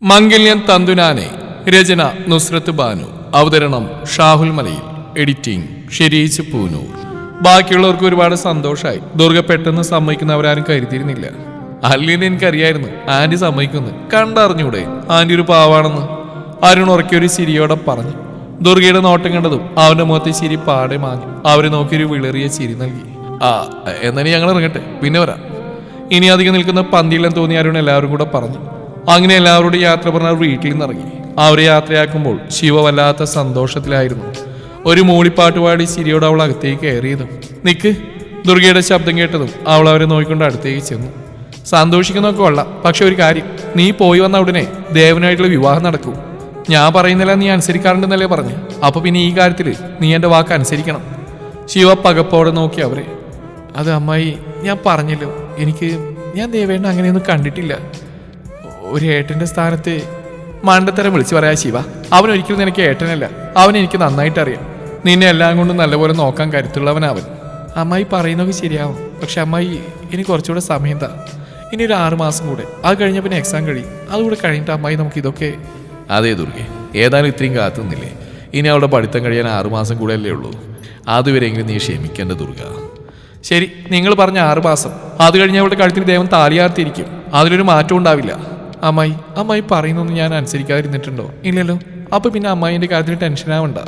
മംഗല്യം തന്തുനാനെ. രചന നുസ്രത്ത് ബാനു. അവതരണം ഷാഹുൽ മലയിൽ. എഡിറ്റിംഗ് ഷെരീജ് പൂനൂർ. ബാക്കിയുള്ളവർക്ക് ഒരുപാട് സന്തോഷമായി. ദുർഗ പെട്ടെന്ന് സമ്മതിക്കുന്നവരാരും കരുതിയിരുന്നില്ല. അല്ലേന്ന് എനിക്കറിയായിരുന്നു ആന്റി സമ്മതിക്കുന്നു. കണ്ടറിഞ്ഞൂടെ ആന്റി ഒരു പാവാണെന്ന്. അരുൺ ഉറക്കിയൊരു ചിരിയോടെ പറഞ്ഞു. ദുർഗയുടെ നോട്ടം കണ്ടതും അവന്റെ മുഖത്തെ ചിരി പാടെ മാഞ്ഞു. അവരെ നോക്കിയൊരു വിളറിയ ചിരി നൽകി. എന്നാലും ഞങ്ങൾ ഇറങ്ങട്ടെ, പിന്നെ വരാം. ഇനി അധികം നിൽക്കുന്ന പന്തിയില്ലെന്ന് തോന്നി അരുൺ എല്ലാവരും കൂടെ പറഞ്ഞു. അങ്ങനെ എല്ലാവരോടും യാത്ര പറഞ്ഞ വീട്ടിൽ നിന്ന് ഇറങ്ങി. അവരെ യാത്രയാക്കുമ്പോൾ ശിവ വല്ലാത്ത സന്തോഷത്തിലായിരുന്നു. ഒരു മൂളിപ്പാട്ട് പാടി ചിരിയോട് അവൾ അകത്തേക്ക് കയറിയതും നിക്ക്. ദുർഗയുടെ ശബ്ദം കേട്ടതും അവൾ അവരെ നോക്കിക്കൊണ്ട് അടുത്തേക്ക് ചെന്നു. സന്തോഷിക്കുന്നൊക്കെ കൊള്ളാം, പക്ഷെ ഒരു കാര്യം, നീ പോയി വന്ന ഉടനെ ദേവനായിട്ടുള്ള വിവാഹം നടക്കൂ. ഞാൻ പറയുന്നില്ല, നീ അനുസരിക്കാറുണ്ടെന്നല്ലേ പറഞ്ഞു. അപ്പൊ പിന്നെ ഈ കാര്യത്തിൽ നീ എൻ്റെ വാക്ക് അനുസരിക്കണം. ശിവ പകപ്പോടെ നോക്കി അവരെ. അത് അമ്മായി, ഞാൻ പറഞ്ഞല്ലോ, ഞാൻ ദേവേണ്ണ അങ്ങനെയൊന്നും കണ്ടിട്ടില്ല. ഒരു ഏട്ടന്റെ സ്ഥാനത്ത് മണ്ടത്തരം വിളിച്ചു പറയാ ശിവ. അവനൊരിക്കലും നിനക്ക് ഏട്ടനല്ല. അവനെനിക്ക് നന്നായിട്ട് അറിയാം. നിന്നെ എല്ലാം കൊണ്ടും നല്ലപോലെ നോക്കാൻ കരുത്തുള്ളവനവൻ. അമ്മായി പറയുന്നതൊക്കെ ശരിയാവും, പക്ഷെ അമ്മായി എനിക്ക് കുറച്ചുകൂടെ സമയം താ. ഇനി ഒരു 6 മാസം കൂടെ, അത് കഴിഞ്ഞ പിന്നെ എക്സാം കഴിയും. അതുകൂടെ കഴിഞ്ഞിട്ട് അമ്മായി നമുക്ക് ഇതൊക്കെ. അതേ ദുർഗെ, ഏതായാലും ഇത്രയും കാത്തുന്നില്ലേ. ഇനി അവളുടെ പഠിത്തം കഴിയാൻ 6 മാസം കൂടെ അല്ലേ ഉള്ളൂ. അതുവരെയെങ്കിലും നീ ക്ഷമിക്കേണ്ട ദുർഗ. ശരി, നിങ്ങൾ പറഞ്ഞ 6 മാസം. അത് കഴിഞ്ഞ് അവളുടെ കഴുത്തിന് ദേവൻ താലിയാർത്തിരിക്കും. അതിലൊരു മാറ്റം ഉണ്ടാവില്ല. അമ്മായി പറയുന്നൊന്നും ഞാൻ അനുസരിക്കാതിരുന്നിട്ടുണ്ടോ? ഇല്ലല്ലോ. അപ്പൊ പിന്നെ അമ്മായിന്റെ കാര്യത്തിന് ടെൻഷനാവണ്ട.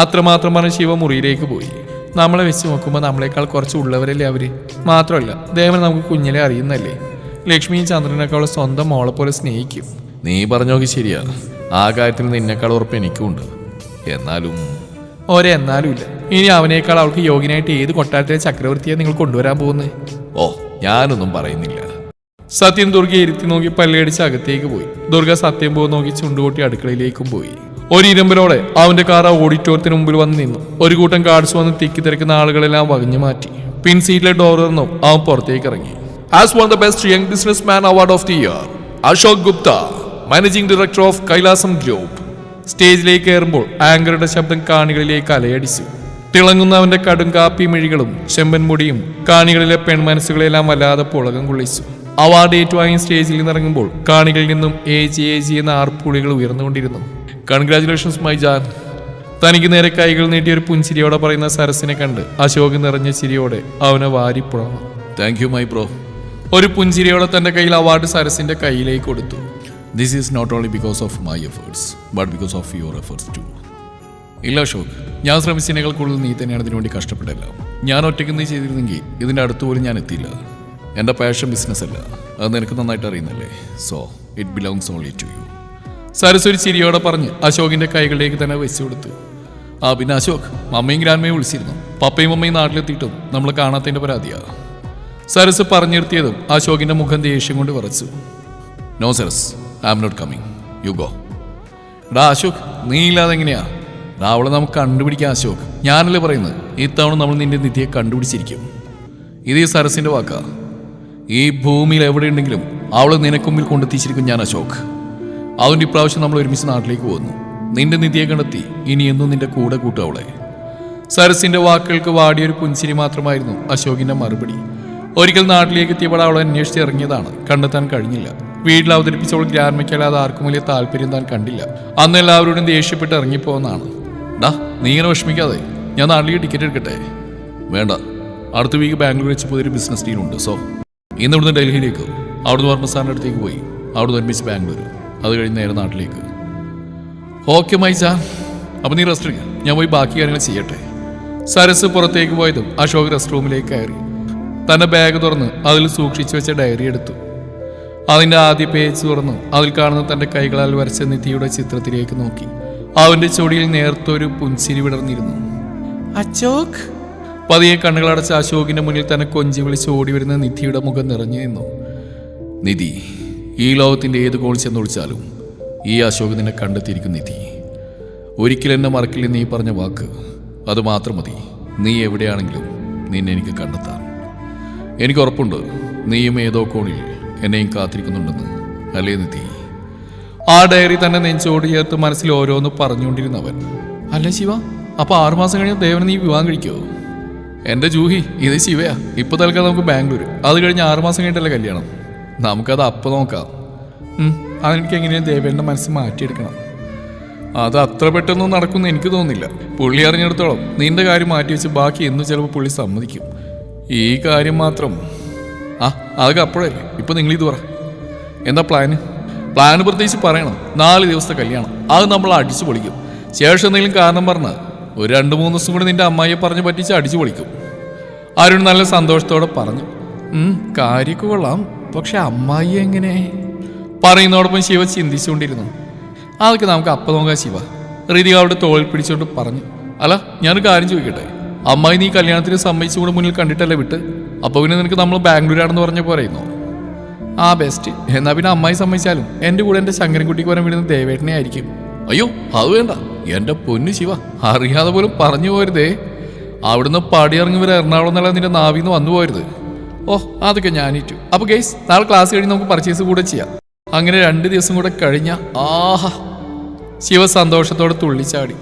അത്രമാത്രം പറഞ്ഞ ശിവ മുറിയിലേക്ക് പോയി. നമ്മളെ വെച്ച് നോക്കുമ്പോൾ നമ്മളെക്കാൾ കുറച്ച് ഉള്ളവരല്ലേ അവര്. മാത്രമല്ല ദേവൻ നമുക്ക് കുഞ്ഞിലെ അറിയുന്നല്ലേ. ലക്ഷ്മിയും ചന്ദ്രനൊക്കെ അവളെ സ്വന്തം മോളെ പോലെ സ്നേഹിക്കും. നീ പറഞ്ഞോക്കെ ശരിയാ. ആ കാര്യത്തിൽ നിന്നെക്കാൾ ഉറപ്പ് എനിക്കുണ്ട്. എന്നാലും എന്നാലും ഇല്ല. ഇനി അവനേക്കാൾ അവൾക്ക് യോഗ്യനായിട്ട് ഏത് കൊട്ടാരത്തിലെ ചക്രവർത്തിയെ നിങ്ങൾ കൊണ്ടുവരാൻ പോകുന്നത്? ഞാനൊന്നും പറയുന്നില്ല. സത്യം ദുർഗയെ ഇരുത്തി നോക്കി പല്ലടിച്ച് അകത്തേക്ക് പോയി. ദുർഗ സത്യം പോകുന്ന നോക്കി ചുണ്ടുകൊട്ടി അടുക്കളയിലേക്കും പോയി. ഒരു ഇരുമ്പലോടെ അവന്റെ കാർ ആ ഓഡിറ്റോറിയത്തിന് മുമ്പിൽ വന്ന് നിന്നു. ഒരു കൂട്ടം കാർഡ്സ് വന്ന് തിക്കി തിരക്കുന്ന ആളുകളെല്ലാം വകഞ്ഞു മാറ്റി. പിൻ സീറ്റിലെ ഡോർ തുറന്നു അവൻ പുറത്തേക്ക് ഇറങ്ങി. As one the best young business man award of the year, Ashok Gupta, managing director of Kailasam group. സ്റ്റേജിലേക്ക് കയറുമ്പോൾ ആങ്കറുടെ ശബ്ദം കാണികളിലേക്ക് അലയടിച്ചു. തിളങ്ങുന്ന അവന്റെ കടും കാപ്പി മിഴികളും ചെമ്പൻ മുടിയും കാണികളിലെ പെൺമനസ്സുകളെല്ലാം വല്ലാതെ പുളകം കൊള്ളിച്ചു. അവാർഡ് ഏറ്റുവാങ്ങി സ്റ്റേജിൽ നിന്നിറങ്ങുമ്പോൾ കാണികളിൽ നിന്നും AG എന്ന ആർപ്പുളികൾ ഉയർന്നുകൊണ്ടിരുന്നു. കൺഗ്രാറ്റുലേഷൻസ് മൈ ജാൻ. തനിക്ക് നേരെ കൈകൾ നീട്ടിയ ഒരു പുഞ്ചിരിയോടെ പറയുന്ന സരസിനെ കണ്ട് അശോക് നിറഞ്ഞ ചിരിയോടെ അവനെ വാരിപ്പുഴന്നു. Thank you my bro. ഒരു പുഞ്ചിരിയോടെ തന്റെ കയ്യിൽ അവാർഡ് സരസിന്റെ കയ്യിലേക്ക് കൊടുത്തു. This is not only because of my efforts but because of your efforts too. ഇല്ല അശോക്, ഞാൻ ശ്രമിച്ചതിനേക്കാൾ കൂടുതൽ നീ തന്നെയാണ് ഇതിനുവേണ്ടി കഷ്ടപ്പെട്ടല്ല. ഞാൻ ഒറ്റയ്ക്ക് നീ ചെയ്തിരുന്നെങ്കിൽ ഇതിൻ്റെ അടുത്ത് പോലും ഞാൻ എത്തിയില്ല. എൻ്റെ പാഷൻ ബിസിനസ് അല്ല, അത് നിനക്ക് നന്നായിട്ട് അറിയുന്നല്ലേ. So it belongs only to you. Saras ഒരു ചിരിയോടെ പറഞ്ഞ് അശോകിന്റെ കൈകളിലേക്ക് തന്നെ വെച്ചു കൊടുത്തു. പിന്നെ അശോക്, മമ്മയും ഗ്രാൻമയും വിളിച്ചിരുന്നു. പപ്പയും അമ്മയും നാട്ടിലെത്തിയിട്ടും നമ്മൾ കാണാത്തതിൻ്റെ പരാതിയാ. സരസ് പറഞ്ഞു നിർത്തിയതും അശോകിന്റെ മുഖം ദേഷ്യം കൊണ്ട് വിറച്ചു. No Saras, I am not coming, you go. Ashok, നീ ഇല്ലാതെ എങ്ങനെയാ? അവളെ നമുക്ക് കണ്ടുപിടിക്കാം അശോക്. ഞാനല്ലേ പറയുന്നത്, ഇത്തവണ നമ്മൾ നിന്റെ നിധിയെ കണ്ടുപിടിച്ചിരിക്കും. ഇത് ഈ സരസിന്റെ വാക്കാ. ഈ ഭൂമിയിൽ എവിടെയുണ്ടെങ്കിലും അവളെ നിനക്കുമ്പിൽ കൊണ്ടെത്തിച്ചിരിക്കും ഞാൻ അശോക്. അതുകൊണ്ട് ഇപ്രാവശ്യം നമ്മൾ ഒരുമിച്ച് നാട്ടിലേക്ക് പോകുന്നു. നിന്റെ നിധിയെ കണ്ടെത്തി ഇനി എന്നും നിന്റെ കൂടെ കൂട്ടും അവളെ. സരസിന്റെ വാക്കുകൾക്ക് വാടിയൊരു പുഞ്ചിരി മാത്രമായിരുന്നു അശോകിന്റെ മറുപടി. ഒരിക്കൽ നാട്ടിലേക്ക് എത്തിയപ്പോൾ അവളെ അന്വേഷിച്ച് ഇറങ്ങിയതാണ്. കണ്ടെത്താൻ കഴിഞ്ഞില്ല. വീട്ടിൽ അവതരിപ്പിച്ചവൾ ഗ്രാൻമയ്ക്കല്ലാതെ ആർക്കും വലിയ താല്പര്യം താൻ കണ്ടില്ല. അന്ന് എല്ലാവരോടും ദേഷ്യപ്പെട്ട് ഇറങ്ങിപ്പോകുന്നതാണ്. നീ ഇങ്ങനെ വിഷമിക്കാതെ, ഞാൻ നാട്ടിലേക്ക് ടിക്കറ്റ് എടുക്കട്ടെ? വേണ്ട, അടുത്ത വീക്ക് ബാംഗ്ലൂർ വെച്ച് പുതിയൊരു ബിസിനസ് ഡീലുണ്ട്. സോ ഇന്ന് ഇവിടുന്ന് ഡൽഹിയിലേക്ക്, അവിടുന്ന് വർമ്മ സാറിൻ്റെ അടുത്തേക്ക് പോയി അവിടുന്ന് ഒരുമിച്ച് ബാംഗ്ലൂർ, അത് കഴിഞ്ഞ് നേരെ നാട്ടിലേക്ക്. ഓക്കെ മൈജ, അപ്പം നീ റെസ്റ്റ് എടുക്കുക, ഞാൻ പോയി ബാക്കി കാര്യങ്ങൾ ചെയ്യട്ടെ. സരസ് പുറത്തേക്ക് പോയതും അശോക് റെസ്റ്റ് റൂമിലേക്ക് കയറി. തൻ്റെ ബാഗ് തുറന്ന് അതിൽ സൂക്ഷിച്ചു വെച്ച ഡയറി എടുത്തു. അതിൻ്റെ ആദ്യ പേജ് തുറന്നു അതിൽ കാണുന്ന തൻ്റെ കൈകളാൽ വരച്ച നിധിയുടെ ചിത്രത്തിലേക്ക് നോക്കി. അവൻ്റെ ചൊടിയിൽ നേർത്തൊരു പുൻസിരി വിടർന്നിരുന്നു. അശോക്. പതിയെ കണ്ണുകളടച്ച അശോകിന്റെ മുന്നിൽ തന്നെ കൊഞ്ചി വിളിച്ച് ഓടി വരുന്ന നിധിയുടെ മുഖം നിറഞ്ഞു നിന്നു. നിധി, ഈ ലോകത്തിന്റെ ഏത് കോണിൽ ചെന്നൊളിച്ചാലും ഈ അശോക് നിന്നെ കണ്ടെത്തിയിരിക്കും. നിധി, ഒരിക്കലും എന്നെ മറക്കില്ല. നീ പറഞ്ഞ വാക്ക്, അത് മാത്രം മതി. നീ എവിടെയാണെങ്കിലും നിന്നെ എനിക്ക് കണ്ടെത്താൻ. എനിക്ക് ഉറപ്പുണ്ട് നീയും ഏതോ കോണിൽ എന്നെയും കാത്തിരിക്കുന്നുണ്ടെന്ന്, അല്ലേ നിധി? ആ ഡയറി തന്നെ നെഞ്ചോട് ചേർത്ത് മനസ്സിൽ ഓരോന്ന് പറഞ്ഞുകൊണ്ടിരുന്നവൻ. അല്ല ശിവ, അപ്പൊ 6 മാസം കഴിഞ്ഞ ദേവനെ നീ വിവാഹം കഴിക്കോ? എന്റെ ജൂഹി, ഇത് ശിവയാ. ഇപ്പൊ തൽക്കാലം നമുക്ക് ബാംഗ്ലൂർ, അത് കഴിഞ്ഞ് 6 മാസം കഴിഞ്ഞിട്ടല്ലേ കല്യാണം. നമുക്കത് അപ്പം നോക്കാം. അതെനിക്ക് എങ്ങനെയും ദേവേൻ്റെ മനസ്സ് മാറ്റിയെടുക്കണം. അത് അത്ര പെട്ടെന്നൊന്നും നടക്കുമെന്ന് എനിക്ക് തോന്നുന്നില്ല. പുള്ളി അറിഞ്ഞിടത്തോളം നിന്റെ കാര്യം മാറ്റി വെച്ച് ബാക്കി എന്നും ചിലപ്പോൾ പുള്ളി സമ്മതിക്കും. ഈ കാര്യം മാത്രം അതൊക്കെ അപ്പോഴല്ലേ. ഇപ്പം നിങ്ങളിത് പറ, എന്താ പ്ലാന് പ്രത്യേകിച്ച് പറയണം. 4 ദിവസത്തെ കല്യാണം, അത് നമ്മൾ അടിച്ചു പൊളിക്കും. ശേഷം എന്തെങ്കിലും കാരണം പറഞ്ഞാൽ ഒരു 2-3 ദിവസം കൂടി നിന്റെ അമ്മായിയെ പറഞ്ഞ് പറ്റിച്ച് അടിച്ചു പൊളിക്കും. അരുൺ നല്ല സന്തോഷത്തോടെ പറഞ്ഞു. കാര്യമൊക്കെ കൊള്ളാം, പക്ഷെ അമ്മായി എങ്ങനെ? പറയുന്നതോടൊപ്പം ശിവ ചിന്തിച്ചുകൊണ്ടിരുന്നു. അതൊക്കെ നമുക്ക് അപ്പം നോക്കാം ശിവ. ഋതിക അവിടെ തോളിൽ പിടിച്ചുകൊണ്ട് പറഞ്ഞു. അല്ല, ഞാനൊരു കാര്യം ചോദിക്കട്ടെ, അമ്മായി നീ കല്യാണത്തിന് സമ്മതിച്ചുകൂടെ മുന്നിൽ കണ്ടിട്ടല്ലേ വിട്ട്? അപ്പോൾ പിന്നെ നിനക്ക് നമ്മൾ ബാംഗ്ലൂരാണെന്ന് പറഞ്ഞ പോരെയുന്നോ? ബെസ്റ്റ്. എന്നാൽ പിന്നെ അമ്മായി സമ്മതിച്ചാലും എൻ്റെ കൂടെ എൻ്റെ ശങ്കരൻകുട്ടിക്ക് വരാൻ വിടുന്ന ദേവേട്ടനെ ആയിരിക്കും. അയ്യോ അത് വേണ്ട എൻ്റെ പൊന്നു ശിവ, അറിയാതെ പോലും പറഞ്ഞു പോരുതേ. അവിടുന്ന് പടിയിറങ്ങി വരെ എറണാകുളം എന്നല്ല നിന്റെ നാവിന്ന് വന്നു പോരുത്. അതൊക്കെ ഞാനിറ്റു. അപ്പോൾ ഗൈസ്, നാളെ ക്ലാസ് കഴിഞ്ഞ് നമുക്ക് പർച്ചേസ് കൂടെ ചെയ്യാം. അങ്ങനെ 2 ദിവസം കൂടെ കഴിഞ്ഞ ശിവ സന്തോഷത്തോടെ തുള്ളിച്ചാടി.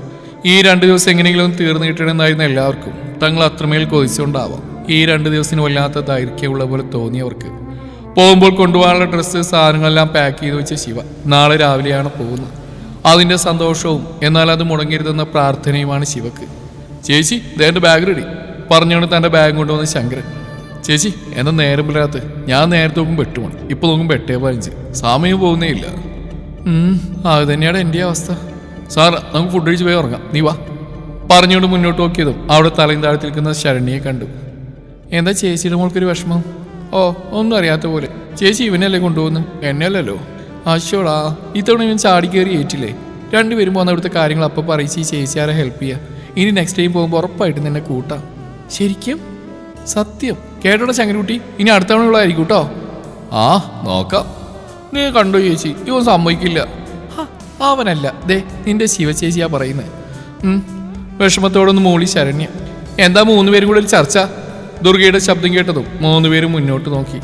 ഈ 2 ദിവസം എങ്ങനെയെങ്കിലും തീർന്നു കിട്ടണമെന്നായിരുന്നു എല്ലാവർക്കും. തങ്ങൾ അത്രമേൽ കൊതിച്ചുകൊണ്ടാവാം ഈ 2 ദിവസത്തിന് വല്ലാത്ത ദൈർഘ്യമുള്ള പോലെ തോന്നിയവർക്ക്. പോകുമ്പോൾ കൊണ്ടുപോകാനുള്ള ഡ്രസ്സ് സാധനങ്ങളെല്ലാം പാക്ക് ചെയ്ത് വെച്ച ശിവ നാളെ രാവിലെയാണ് പോകുന്നത്. അതിൻ്റെ സന്തോഷവും എന്നാൽ അത് മുടങ്ങരുതെന്ന പ്രാർത്ഥനയുമാണ് ശിവക്ക്. ചേച്ചി ദേൻ്റെ ബാഗ് റെഡി പറഞ്ഞുകൊണ്ട് തൻ്റെ ബാഗ് കൊണ്ടുവന്ന് ശങ്കരൻ. ചേച്ചി എന്നാ നേരം പുലരാത്ത? ഞാൻ നേരത്തെ നോക്കുമ്പോൾ 8 മണി, ഇപ്പോൾ നോക്കുമ്പോൾ 8:15. സമയം പോകുന്നേ ഇല്ല. അത് തന്നെയാണ് എൻ്റെ അവസ്ഥ. സാർ നമുക്ക് ഫുഡ് കഴിച്ച് പോയി ഉറങ്ങാം, നീ വാ പറഞ്ഞുകൊണ്ട് മുന്നോട്ട് നോക്കിയതും അവിടെ തലയും താഴത്ത് നിൽക്കുന്ന ശരണ്യെ കണ്ടു. എന്താ ചേച്ചിയുടെ മോൾക്കൊരു വിഷമം? ഒന്നും അറിയാത്ത പോലെ. ചേച്ചി ഇവനല്ലേ കൊണ്ടുപോകുന്നു, എന്നെ അല്ലല്ലോ. അശോടാ, ഇത്തവണ ഇവൻ ചാടി കയറി ഏറ്റില്ലേ. 2 പേരും പോകുന്ന അവിടുത്തെ കാര്യങ്ങൾ അപ്പം പറയിച്ച് ചേച്ചിയാരെ ഹെൽപ്പ് ചെയ്യുക. ഇനി നെക്സ്റ്റ് ടൈം പോകുമ്പോൾ ഉറപ്പായിട്ട് നിന്നെ കൂട്ടാം. ശരിക്കും? സത്യം കേട്ടോടെ ശങ്കരൻകുട്ടി, ഇനി അടുത്ത തവണ ഉള്ളതായിരിക്കും കേട്ടോ. നോക്കാം. നീ കണ്ടോ ചേച്ചി, ഇവൻ സമ്മതിക്കില്ല. അവനല്ല, ദേ നിന്റെ ശിവചേച്ചിയാ പറയുന്നത്. വിഷമത്തോടൊന്ന് മൂളി ശരണ്യ. എന്താ 3 പേരും കൂടെ ഒരു ചർച്ച? ദുർഗയുടെ ശബ്ദം കേട്ടതും 3 പേരും മുന്നോട്ട് നോക്കി.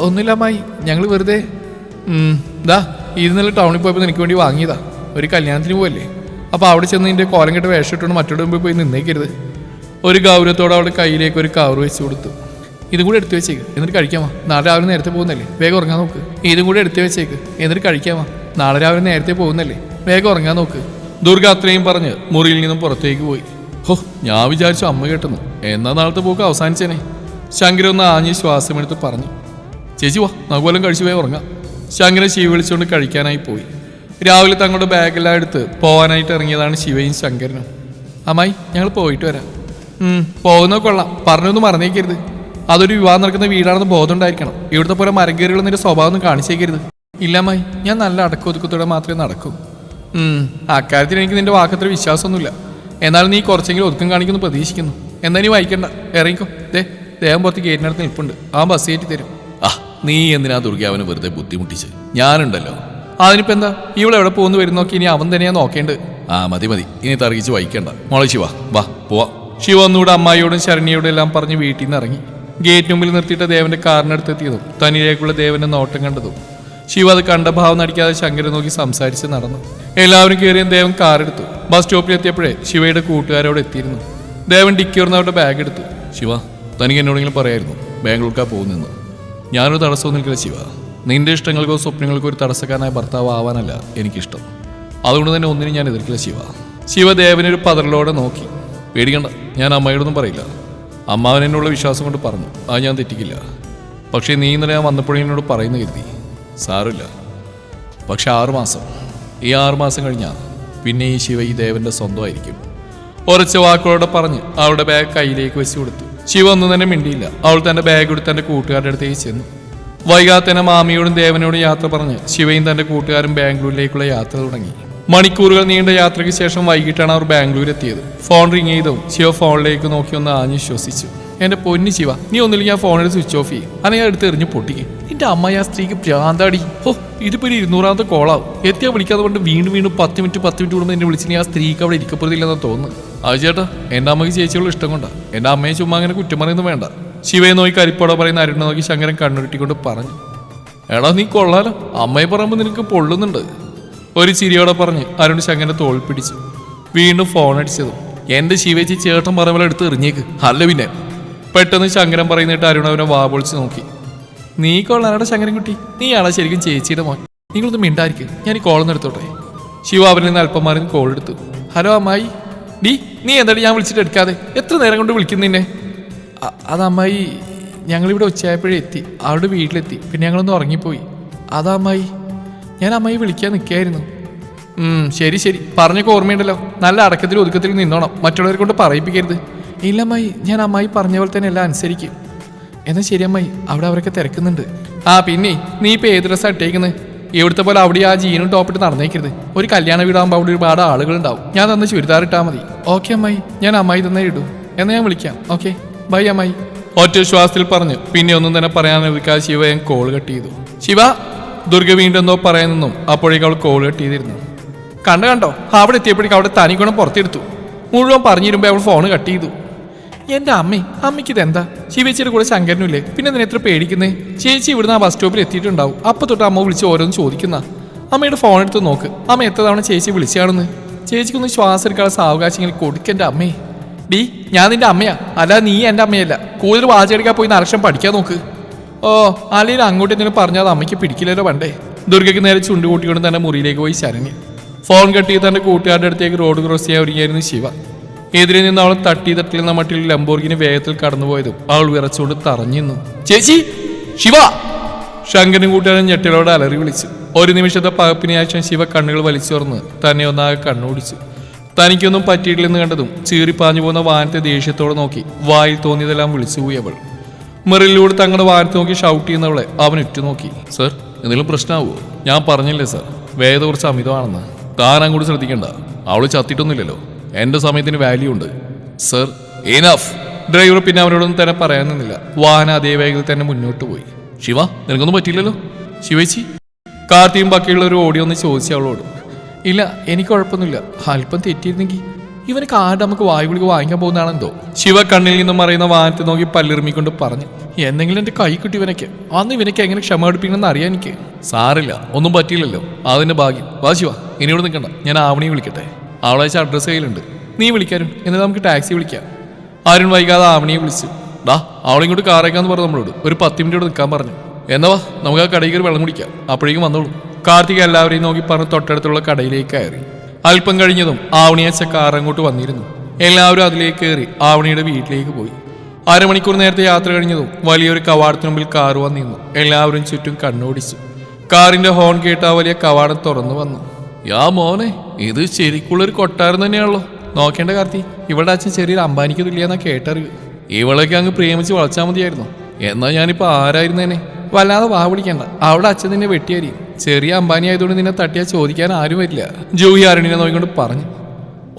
ഒന്നുമില്ല അമ്മായി, ഞങ്ങൾ വെറുതെ ഇത് നല്ല ടൗണിൽ പോയപ്പോൾ എനിക്ക് വേണ്ടി വാങ്ങിയതാ. ഒരു കല്യാണത്തിന് പോവല്ലേ, അപ്പോൾ അവിടെ ചെന്ന് നിന്റെ കോലം കെട്ട് വേഷം ഇട്ടുകൊണ്ട് മറ്റൊരു മുമ്പിൽ പോയി നിന്നേക്കരുത്. ഒരു ഗൗരവത്തോടെ അവളുടെ കയ്യിലേക്ക് ഒരു കവർ വെച്ച് കൊടുത്തു. ഇതും കൂടെ എടുത്തു വെച്ചേക്ക്, എന്നിട്ട് കഴിക്കാമോ? നാളെ രാവിലെ നേരത്തെ പോകുന്നല്ലേ, വേഗം ഉറങ്ങാൻ നോക്ക്. ഇതും കൂടെ എടുത്തു വെച്ചേക്ക്, എന്നിട്ട് കഴിക്കാമോ? നാളെ രാവിലെ നേരത്തെ പോകുന്നല്ലേ, വേഗം ഉറങ്ങാൻ നോക്ക്. ദുർഗ അത്രയും പറഞ്ഞ് മുറിയിൽ നിന്നും പുറത്തേക്ക് പോയി. ഞാൻ വിചാരിച്ചു അമ്മ കേട്ടെന്ന്. എന്നാ നാളത്തെ പോക്ക് അവസാനിച്ചേനെ. ശങ്കരൻ ഒന്ന് ആഞ്ഞ് ശ്വാസമെടുത്ത് പറഞ്ഞു. ചേച്ചി വാ, നമുക്ക് വല്ലതും കഴിച്ചു പോയി ഉറങ്ങാം. ശങ്കരൻ ശിവ വിളിച്ചുകൊണ്ട് കഴിക്കാനായി പോയി. രാവിലെ തങ്ങളുടെ ബാഗെല്ലാം എടുത്ത് പോകാനായിട്ട് ഇറങ്ങിയതാണ് ശിവയും ശങ്കരനും. അമ്മായി ഞങ്ങൾ പോയിട്ട് വരാം. പോകുന്ന കൊള്ളാം, പറഞ്ഞൊന്നും മറന്നേക്കരുത്. അതൊരു വിവാഹം നടക്കുന്ന വീടാണെന്ന് ബോധം ഉണ്ടായിരിക്കണം. ഇവിടുത്തെ പോലെ മരങ്കേറികൾ നിന്റെ സ്വഭാവം ഒന്നും കാണിച്ചേക്കരുത്. ഇല്ല അമ്മായി, ഞാൻ നല്ല അടക്കൊതുക്കത്തോടെ മാത്രമേ നടക്കൂ. അക്കാര്യത്തിൽ എനിക്ക് നിന്റെ വാക്കത്ര വിശ്വാസമൊന്നുമില്ല. എന്നാലും നീ കുറച്ചെങ്കിലും ഒതുക്കം കാണിക്കുന്നു പ്രതീക്ഷിക്കുന്നു. എന്നാ നീ വായിക്കണ്ട, ഇറങ്ങിക്കോ. ദേഹം പുറത്ത് ഗേറ്റിനടുത്ത് നിൽപ്പുണ്ട്, ആ ബസ് കയറ്റി തരും. നീ എന്തിനാ ദുർഗ അവന് വെറുതെ ബുദ്ധിമുട്ടിച്ച്? ഞാനുണ്ടല്ലോ. അതിനിപ്പോ എന്താ, ഇവളെവിടെ പോകുന്നു വരുന്നോക്കി ഇനി അവൻ തന്നെയാ നോക്കേണ്ടത്. മതി ഇനി തർക്കിച്ച് വായിക്കണ്ട. മോളെ ശിവ വാ പോവാ. ശിവ ഒന്നുകൂടെ അമ്മായിയോടും ശരണ്യയോടും എല്ലാം പറഞ്ഞ് വീട്ടിൽ നിന്ന് ഇറങ്ങി. ഗേറ്റ് മുമ്പിൽ നിർത്തിയിട്ട് ദേവന്റെ കാറിനടുത്തെത്തിയതും തനിയിലേക്കുള്ള ദേവന്റെ നോട്ടം കണ്ടതും ശിവ അത് കണ്ട ഭാവം നടിക്കാതെ ശങ്കരൻ നോക്കി സംസാരിച്ച് നടന്നു. എല്ലാവരും കയറിയും ദേവൻ കാറെടുത്തു. ബസ് സ്റ്റോപ്പിൽ എത്തിയപ്പോഴേ ശിവയുടെ കൂട്ടുകാരോട് എത്തിയിരുന്നു. ദേവൻ ഡിക്കിയോർന്ന് അവരുടെ ബാഗ് എടുത്തു. ശിവ, തനിക്ക് എന്നോടെങ്കിലും പറയായിരുന്നു ബാംഗ്ലൂർക്കാ പോകുന്നെന്ന്. ഞാനൊരു തടസ്സവും നിൽക്കില്ല ശിവ. നിന്റെ ഇഷ്ടങ്ങൾക്കോ സ്വപ്നങ്ങൾക്കോ ഒരു തടസ്സക്കാരനായ ഭർത്താവ് ആവാനല്ല എനിക്കിഷ്ടം. അതുകൊണ്ട് തന്നെ ഒന്നിനും ഞാൻ എതിർക്കില്ല ശിവ. ശിവ ദേവനൊരു പതറലോടെ നോക്കി. പേടിക്കണ്ട, ഞാൻ അമ്മയോടൊന്നും പറയില്ല. അമ്മാവൻ എന്നുള്ള വിശ്വാസം കൊണ്ട് പറഞ്ഞു, അത് ഞാൻ തെറ്റിക്കില്ല. പക്ഷേ നീ ഇന്നലെ ഞാൻ വന്നപ്പോഴേ എന്നോട് പറയുന്ന കരുതി. സാറില്ല, പക്ഷെ 6 മാസം, ഈ 6 മാസം കഴിഞ്ഞാൽ പിന്നെ ഈ ശിവ ഈ ദേവന്റെ സ്വന്തമായിരിക്കും. ഉറച്ച വാക്കുകളോടെ പറഞ്ഞ് അവളുടെ ബാഗ് കയ്യിലേക്ക് വെച്ച് കൊടുത്തു. ശിവ ഒന്നും തന്നെ മിണ്ടിയില്ല. അവൾ തന്റെ ബാഗ് എടുത്ത് തന്റെ കൂട്ടുകാരുടെ അടുത്തേക്ക് ചെന്നു. വൈകാതെ തന്നെ മാമിയോടും ദേവനോടും യാത്ര പറഞ്ഞ് ശിവയും തന്റെ കൂട്ടുകാരും ബാംഗ്ലൂരിലേക്കുള്ള യാത്ര തുടങ്ങി. മണിക്കൂറുകൾ നീണ്ട യാത്രയ്ക്ക് ശേഷം വൈകിട്ടാണ് അവർ ബാംഗ്ലൂർ എത്തിയത്. ഫോൺ റിങ് ചെയ്തും ശിവ ഫോണിലേക്ക് നോക്കി ഒന്ന് ആഞ്ഞു ശ്വസിച്ചു. എന്റെ പൊന്നു ശിവ, നീ ഒന്നില്ലെങ്കിൽ ആ ഫോണിൽ സ്വിച്ച് ഓഫ് ചെയ്യും, അല്ലെങ്കിൽ എടുത്ത് എറിഞ്ഞ് പൊട്ടിക്ക്. നിന്റെ അമ്മ ആ സ്ത്രീക്ക് പ്രാന്താടി. ഇതിപ്പോ ഒരു 200ാമത്തെ കോളാവും. എത്തിയാ വിളിക്കാതെ കൊണ്ട് വീണ്ടും 10 മിനിറ്റ് കൂടുമ്പോൾ എന്നെ വിളിച്ച് നീ ആ സ്ത്രീക്ക് അവിടെ ഇരിക്കപ്പെടുന്നില്ലെന്ന് തോന്നുന്നു. അത് ചേട്ടാ, എന്റെ അമ്മയ്ക്ക് ചേച്ചിയുള്ള ഇഷ്ടം കൊണ്ടാ. എന്റെ അമ്മയെ ചുമ്മാ അങ്ങനെ കുറ്റം പറയുന്നത് വേണ്ട. ശിവയെ നോക്കി കരിപ്പോടെ പറയുന്ന അരുണിനെ നോക്കി ശങ്കരൻ കണ്ണുരുട്ടിക്കൊണ്ട് പറഞ്ഞു. എടാ നീ കൊള്ളാലോ, അമ്മയെ പറയുമ്പോൾ നിനക്ക് പൊള്ളുന്നുണ്ട്. ഒരു ചിരിയോടെ പറഞ്ഞ് അരുൺ ശങ്കരനെ തോൾ പിടിച്ചു. വീണ്ടും ഫോൺ അടിച്ചതും എന്റെ ശിവേച്ചി ചേട്ടൻ പറയുമ്പോൾ എടുത്ത് എറിഞ്ഞേക്ക്, അല്ല പിന്നെ. പെട്ടെന്ന് ശങ്കരൻ പറയുന്നിട്ട് അരുൺ അവനെ വാ പൊളിച്ച് നോക്കി. നീ കൊള്ളാനാടാ ശങ്കരൻകുട്ടി, നീയാണോ ശരിക്കും ചേച്ചിയുടെ മോൻ? നിങ്ങളൊന്ന് മിണ്ടായിരിക്കും, ഞാൻ ഈ കോളൊന്നും എടുത്തോട്ടെ. ശിവ അവരിൽ നിന്ന് അല്പം മാറി കോൾ എടുത്തു. ഹലോ അമ്മായി. നീ എന്തായാലും ഞാൻ വിളിച്ചിട്ട് എടുക്കാതെ? എത്ര നേരം കൊണ്ട് വിളിക്കുന്നതിനെ? അത് അമ്മായി, ഞങ്ങളിവിടെ ഉച്ചയായപ്പോഴേ എത്തി, അവരുടെ വീട്ടിലെത്തി, പിന്നെ ഞങ്ങളൊന്ന് ഉറങ്ങിപ്പോയി. അതാ അമ്മായി, ഞാൻ അമ്മായി വിളിക്കാൻ നിൽക്കായിരുന്നു. ശരി പറഞ്ഞൊക്കെ ഓർമ്മയുണ്ടല്ലോ. നല്ല അടക്കത്തിൽ ഒതുക്കത്തിൽ നിന്നോണം, മറ്റുള്ളവരെ കൊണ്ട് പറയിപ്പിക്കരുത്. ഇല്ല അമ്മായി, ഞാൻ അമ്മായി പറഞ്ഞ പോലെ തന്നെ എല്ലാം അനുസരിക്കും. എന്നാൽ ശരി അമ്മായി, അവിടെ അവരൊക്കെ തിരക്കുന്നുണ്ട്. പിന്നെ നീ ഇപ്പോൾ ഏത് ഡ്രസ്സാണ് ഇട്ടേക്കുന്നത്? ഇവിടുത്തെ പോലെ അവിടെ ആ ജീനും ടോപ്പിട്ട് നടന്നേക്കരുത്. ഒരു കല്യാണ വീടാകുമ്പോൾ അവിടെ ഒരുപാട് ആളുകളുണ്ടാവും. ഞാൻ തന്ന ചുരിദാർ ഇട്ടാൽ മതി. ഓക്കെ അമ്മായി, ഞാൻ അമ്മായി തന്നെ ഇടൂ. എന്നാൽ ഞാൻ വിളിക്കാം. ഓക്കെ ബൈ അമ്മായി. ഒറ്റ ശ്വാസത്തിൽ പറഞ്ഞു. പിന്നെ ഒന്നും തന്നെ പറയാനൊരുക്കാതെ ശിവ ഞാൻ കോൾ കട്ട് ചെയ്തു. ശിവ, ദുർഗ വീണ്ടും എന്തോ പറയാൻ നിന്നും അപ്പോഴേക്കും അവൾ കോൾ കട്ട് ചെയ്തിരുന്നു. കണ്ടോ, അവിടെ എത്തിയപ്പോഴേക്കും അവിടെ തനിഗുണം പുറത്തെടുത്തു. മുഴുവൻ പറഞ്ഞിരുമ്പോൾ അവൾ ഫോൺ കട്ട് ചെയ്തു. എൻ്റെ അമ്മയ്ക്ക് ഇതെന്താ? ശിവേച്ചിയുടെ കൂടെ ശങ്കരനുമില്ലേ, പിന്നെ അതിന് എത്ര പേടിക്കുന്നേ? ചേച്ചി ഇവിടുന്ന് ആ ബസ് സ്റ്റോപ്പിൽ എത്തിയിട്ടുണ്ടാവും. അപ്പം തൊട്ട് അമ്മ വിളിച്ച് ഓരോന്ന് ചോദിക്കുന്ന. അമ്മയുടെ ഫോൺ എടുത്ത് നോക്ക്, അമ്മ എത്ര തവണ ചേച്ചി വിളിച്ചാണെന്ന്. ചേച്ചിക്കൊന്ന് ശ്വാസം എടുക്കാനുള്ള സാവകാശം ഇങ്ങനെ കൊടുക്കെൻ്റെ അമ്മേ. ഞാൻ നിന്റെ അമ്മയാ, അല്ല നീ എൻ്റെ അമ്മയല്ല. കൂടുതൽ വാചകെടുക്കാൻ പോയി അലക്ഷം പഠിക്കാൻ നോക്ക്. അല്ലെങ്കിൽ അങ്ങോട്ട് എന്തെങ്കിലും പറഞ്ഞാൽ അത് അമ്മയ്ക്ക് പിടിക്കില്ലല്ലോ പണ്ടേ. ദുർഗയ്ക്ക് നേരെ ചുണ്ടുകൂട്ടിക്കൊണ്ട് തന്നെ മുറിയിലേക്ക് പോയി ശരണ്യ. ഫോൺ കെട്ടി തന്റെ കൂട്ടുകാരുടെ അടുത്തേക്ക് റോഡ് ക്രോസ് ചെയ്യാൻ ഒരുങ്ങിയായിരുന്നു ശിവ. എതിരെ നിന്ന് അവൾ തട്ടിയെന്ന മട്ടിൽ ലംബോർഗിന് വേഗത്തിൽ കടന്നുപോയതും അവൾ വിറച്ചുകൊണ്ട് തറഞ്ഞിരുന്നു. ചേച്ചി, ശിവ! ശങ്കരനും കൂട്ടുകാരൻ ഞെട്ടലോടെ അലറി വിളിച്ചു. ഒരു നിമിഷത്തെ പകപ്പിന് ശേഷം ശിവ കണ്ണുകൾ വലിച്ചു തുറന്ന് തന്നെ ഒന്നാകെ കണ്ണോടിച്ചു. തനിക്കൊന്നും പറ്റിയിട്ടില്ലെന്ന് കണ്ടതും ചീറിപ്പാഞ്ഞു പോകുന്ന വാഹനത്തെ ദേഷ്യത്തോടെ നോക്കി വായിൽ തോന്നിയതെല്ലാം വിളിച്ചുപോയി അവൾ. മെറിലൂടെ തങ്ങളുടെ വാഹനത്തെ നോക്കി ഷൗട്ട് ചെയ്യുന്നവളെ അവൻ ഉറ്റുനോക്കി. സർ, എന്തെങ്കിലും പ്രശ്നമാവോ? ഞാൻ പറഞ്ഞില്ലേ സർ, വേഗത കുറച്ച് അമിതമാണെന്ന്. താൻ അങ്ങോട്ട് ശ്രദ്ധിക്കണ്ട, അവള് ചത്തിട്ടൊന്നുമില്ലല്ലോ. എന്റെ സമയത്തിന് വാല്യൂ ഉണ്ട് സർ. ഇനഫ്. ഡ്രൈവർ പിന്നെ അവരോടൊന്നും തന്നെ പറയാൻ നിന്നില്ല. വാഹനം അതേ വേഗത്തിൽ തന്നെ മുന്നോട്ട് പോയി. ശിവ, നിനക്കൊന്നും പറ്റിയില്ലല്ലോ? ശിവേച്ചി, കാർത്തിയും ബാക്കിയുള്ളവർ ഓടി ഒന്ന് ചോദിച്ചു അവളോട്. ഇല്ല, എനിക്ക് കുഴപ്പമൊന്നുമില്ല. അല്പം തെറ്റിയിരുന്നെങ്കിൽ ഇവന് കാർഡ് നമുക്ക് വായുഗുളിക വാങ്ങിക്കാൻ പോകുന്നതാണെന്തോ. ശിവ കണ്ണിൽ നിന്നും മറയുന്ന വാഹനത്തെ നോക്കി പല്ലിറുമിക്കൊണ്ട് പറഞ്ഞു. എന്തെങ്കിലും എൻ്റെ കൈ കിട്ടി ഇവനൊക്കെ. അന്ന് ഇവനൊക്കെ എങ്ങനെ ക്ഷമ എടുപ്പിക്കണമെന്ന് അറിയാൻ എനിക്ക്. സാറില്ല, ഒന്നും പറ്റിയില്ലല്ലോ, അതിന്റെ ഭാഗ്യം. വാ ശിവ, ഇനിയോട് നിൽക്കണ്ട, ഞാൻ ആവണിയെ വിളിക്കട്ടെ. അവളയച്ച അഡ്രസ്സ് കയ്യിലുണ്ട്. നീ വിളിക്കാനും, എന്നിട്ട് നമുക്ക് ടാക്സി വിളിക്കാം. ആരും വൈകാതെ ആവണിയെ വിളിച്ചു. അവളിങ്ങോട്ട് കാറേക്കാന്ന് പറഞ്ഞു നമ്മളോട്. ഒരു 10 മിനിറ്റ് നിൽക്കാൻ പറഞ്ഞു. എന്നാ വാ, നമുക്ക് ആ കടയിൽ കയറി വെള്ളം കുടിക്കാം. അപ്പോഴേക്കും വന്നോളൂ. കാർത്തിക എല്ലാവരെയും നോക്കി പറഞ്ഞ് തൊട്ടടുത്തുള്ള കടയിലേക്ക് കയറി. അല്പം കഴിഞ്ഞതും ആവണിയച്ച കാർ അങ്ങോട്ട് വന്നിരുന്നു. എല്ലാവരും അതിലേക്ക് കയറി ആവണിയുടെ വീട്ടിലേക്ക് പോയി. അരമണിക്കൂർ നേരത്തെ യാത്ര കഴിഞ്ഞതും വലിയൊരു കവാടത്തിന് മുമ്പിൽ കാർ വന്നിരുന്നു. എല്ലാവരും ചുറ്റും കണ്ണോടിച്ചു. കാറിന്റെ ഹോൺ കേട്ട വലിയ കവാടം തുറന്നു വന്നു. യാ മോനെ, ഇത് ശരിക്കുള്ളൊരു കൊട്ടാരം തന്നെയാണല്ലോ. നോക്കേണ്ട കാർത്തി, ഇവളുടെ അച്ഛൻ ചെറിയൊരു അമ്പാനിക്ക് തുല്യാന്നാ കേട്ടറിവ്. ഇവളൊക്കെ അങ്ങ് പ്രേമിച്ച് വളച്ചാൽ മതിയായിരുന്നു. എന്നാ ഞാനിപ്പോ ആരായിരുന്നേനെ? വല്ലാതെ വാ പിടിക്കണ്ട, അവിടെ അച്ഛൻ നിന്നെ വെട്ടിയായിരിക്കും. ചെറിയ അമ്പാനി ആയതുകൊണ്ട് നിന്നെ തട്ടിയാൽ ചോദിക്കാൻ ആരും വരില്ല. ജൂഹി അരുണിനെ നോക്കിക്കൊണ്ട് പറഞ്ഞു.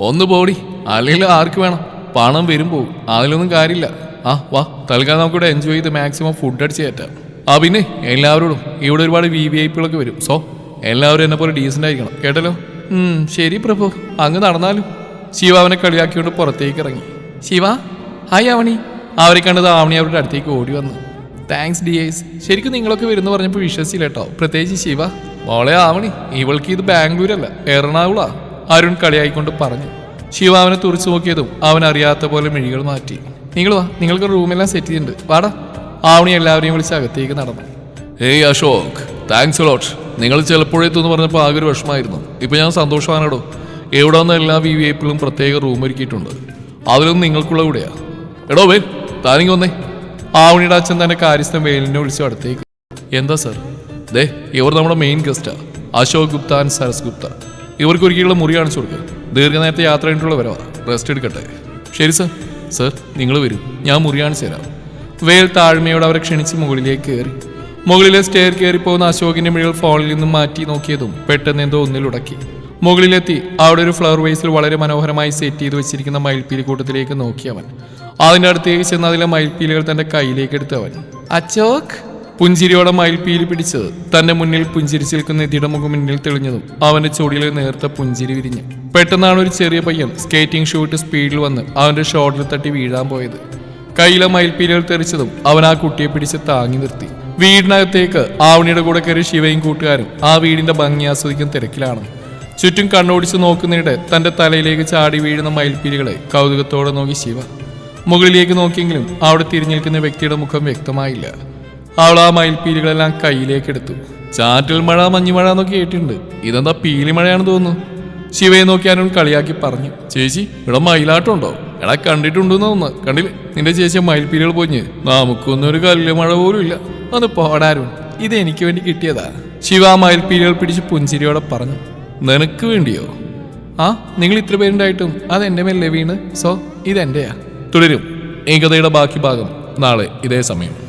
ഒന്ന് പോടി, അല്ലെങ്കിൽ ആർക്ക് വേണം? പണം വരും പോകും, അതിലൊന്നും കാര്യമില്ല. വാ, തൽക്കാലം നമുക്കിവിടെ എൻജോയ് ചെയ്ത് മാക്സിമം ഫുഡ് അടിച്ച് കയറ്റാം. പിന്നെ എല്ലാവരോടും ഇവിടെ ഒരുപാട് VVIP വരും. സോ എല്ലാവരും എന്നെ പോലെ ഡീസൻ്റ് ആയിരിക്കണം, കേട്ടല്ലോ? ശരി പ്രഭു, അങ്ങ് നടന്നാലും. ശിവ അവനെ കളിയാക്കിക്കൊണ്ട് പുറത്തേക്ക് ഇറങ്ങി. ശിവ, ഹായ് ആവണി. അവരെ കണ്ടത് ആവണി അവരുടെ അടുത്തേക്ക് ഓടി വന്നു. Thanks dears. ശരിക്കും നിങ്ങളൊക്കെ വരുന്നു പറഞ്ഞപ്പോൾ വിശ്വസിച്ചില്ല കേട്ടോ, പ്രത്യേകിച്ച് ശിവ. മോളെ ആവണി, ഇവൾക്ക് ഇത് ബാംഗ്ലൂരല്ല, എറണാകുളാ. അരുൺ കളിയായിക്കൊണ്ട് പറഞ്ഞു. ശിവ അവനെ തുറച്ചു നോക്കിയതും അവൻ അറിയാത്ത പോലെ മിഴികൾ മാറ്റി. നിങ്ങൾ വാ, നിങ്ങൾക്ക് റൂമെല്ലാം സെറ്റ് ചെയ്തിട്ടുണ്ട്, വാടാ. ആവണി എല്ലാവരെയും വിളിച്ച് അകത്തേക്ക് നടന്നു. ഏയ് അശോക്, താങ്ക്സ് ലോട്ട്. നിങ്ങൾ ചിലപ്പോഴെത്തുമെന്ന് പറഞ്ഞപ്പോൾ ആകെ ഒരു വിഷമായിരുന്നു. ഇപ്പൊ ഞാൻ സന്തോഷമാണോ. എവിടെ നിന്ന് എല്ലാ VVIPകളും പ്രത്യേക റൂം ഒരുക്കിയിട്ടുണ്ട്. അതിലൊന്നും നിങ്ങൾക്കുള്ള കൂടെയാ. എടോ വേൽ, താനിങ്ങി വന്നേ. ആവണിയുടെ അച്ഛൻ തന്നെ കാര്യസ്ഥൻ വേലിനെ വിളിച്ചു അടുത്തേക്ക്. എന്താ സർ? ഇവർ നമ്മുടെ മെയിൻ ഗസ്റ്റാ, അശോക് ഗുപ്ത ആൻഡ് സരസ് ഗുപ്ത. ഇവർക്ക് ഒരിക്കലുള്ള മുറി കാണിച്ചു കൊടുക്കുക. ദീർഘനേരത്തെ യാത്ര കഴിഞ്ഞിട്ടുള്ള വരവാ, റെസ്റ്റ് എടുക്കട്ടെ. ശരി സർ. സർ, നിങ്ങൾ വരൂ, ഞാൻ മുറി കാണിച്ചു തരാം. വേൽ താഴ്മയോടെ അവരെ ക്ഷണിച്ച് മുകളിലേക്ക് കയറി. മുകളിലെ സ്റ്റെയർ കയറി പോകുന്ന അശോകിന്റെ മിഴികൾ ഫോണിൽ നിന്നും മാറ്റി നോക്കിയതും പെട്ടെന്ന് എന്തോ ഒന്നിലുടക്കി. മുകളിലെത്തി അവിടെ ഒരു ഫ്ലവർ വേസിൽ വളരെ മനോഹരമായി സെറ്റ് ചെയ്ത് വെച്ചിരിക്കുന്ന മയിൽപ്പീലി കൂട്ടത്തിലേക്ക് നോക്കിയവൻ. അതിൻ്റെ അടുത്തേക്ക് ചെന്ന് അതിലെ മയിൽപ്പീലികൾ തന്റെ കയ്യിലേക്ക് എടുത്തവൻ. അശോക്, പുഞ്ചിരിയോടെ മയിൽപ്പീലി പിടിച്ചത് തന്റെ മുന്നിൽ പുഞ്ചിരിച്ച് നിൽക്കുന്ന നിധിയുടെ മുഖം മുന്നിൽ തെളിഞ്ഞതും അവന്റെ ചൊടിയിൽ നേർത്ത പുഞ്ചിരി വിരിഞ്ഞു. പെട്ടെന്നാണ് ഒരു ചെറിയ പയ്യൻ സ്കേറ്റിംഗ് ഷൂ ഇട്ട് സ്പീഡിൽ വന്ന് അവന്റെ ഷോൾഡറിൽ തട്ടി വീഴാൻ പോയത്. കയ്യിലെ മയിൽപ്പീലികൾ തെറിച്ചതും അവൻ ആ കുട്ടിയെ പിടിച്ച് താങ്ങി നിർത്തി. വീടിനകത്തേക്ക് ആവണിയുടെ കൂടെ കയറി ശിവയും കൂട്ടുകാരും ആ വീടിന്റെ ഭംഗി ആസ്വദിക്കുന്ന തിരക്കിലാണ്. ചുറ്റും കണ്ണോടിച്ച് നോക്കുന്നതിനിടെ തന്റെ തലയിലേക്ക് ചാടി വീഴുന്ന മയിൽപ്പീലികളെ കൗതുകത്തോടെ നോക്കി ശിവ. മുകളിലേക്ക് നോക്കിയെങ്കിലും അവിടെ തിരിഞ്ഞു നിൽക്കുന്ന വ്യക്തിയുടെ മുഖം വ്യക്തമായില്ല. അവൾ ആ മയിൽപ്പീലികളെല്ലാം കയ്യിലേക്കെടുത്തു. ചാറ്റൽ മഴ മഞ്ഞുമഴ എന്നൊക്കെ കേട്ടിട്ടുണ്ട്. ഇതെന്താ പീലി മഴയാണെന്ന് തോന്നുന്നു. ശിവയെ നോക്കി അരുൺ കളിയാക്കി പറഞ്ഞു. ചേച്ചി ഇവിടെ മയിലാട്ടമുണ്ടോ? എടാ കണ്ടിട്ടുണ്ടെന്ന് തോന്നുന്നു. കണ്ടില്ലേ നിന്റെ ചേച്ചി മയിൽപ്പീലികൾ പോഞ്ഞ്. നമുക്കൊന്നും ഒരു കല്ല് മഴ പോലും ഇല്ല. ഒന്ന് പോടാരുൺ, ഇത് എനിക്ക് വേണ്ടി കിട്ടിയതാ. ശിവ മയിൽപ്പീലികൾ പിടിച്ച് പുഞ്ചിരിയോടെ പറഞ്ഞു. നിനക്ക് വേണ്ടിയോ? ആ, നിങ്ങൾ ഇത്ര പേരുണ്ടായിട്ടും അതെന്റെ മേലെ വീണ്. സോ ഇതെന്റെയാ. തുടരും ഈ കഥയുടെ ബാക്കി ഭാഗം നാളെ ഇതേ സമയം.